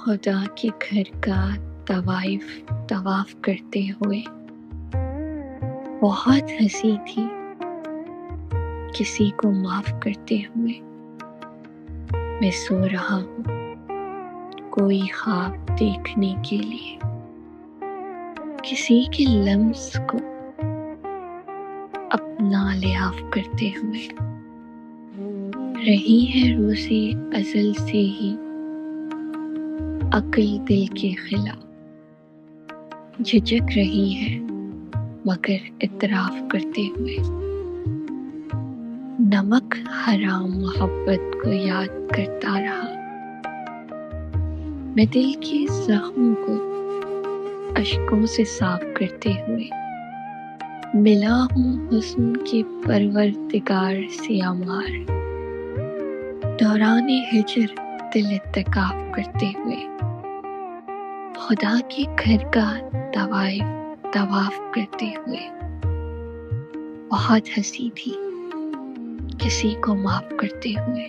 خدا کے گھر کا طواف کرتے ہوئے بہت ہنسی تھی کسی کو معاف کرتے ہوئے۔ میں سو رہا ہوں کوئی خواب دیکھنے کے لیے، کسی کے لمس کو اپنا لحاظ کرتے ہوئے۔ رہی ہے روزے ازل سے ہی عقل دل کے خلاف، جھجک رہی ہے مگر اعتراف کرتے ہوئے۔ نمک حرام محبت کو یاد کرتا رہا، میں دل کے زخم کو اشکوں سے صاف کرتے ہوئے۔ ملا ہوں حسن کے پروردگار سے عمار، دوران ہجر دل اعتکاف کرتے ہوئے۔ خدا کے گھر کا طواف کرتے ہوئے بہت ہنسی تھی کسی کو معاف کرتے ہوئے۔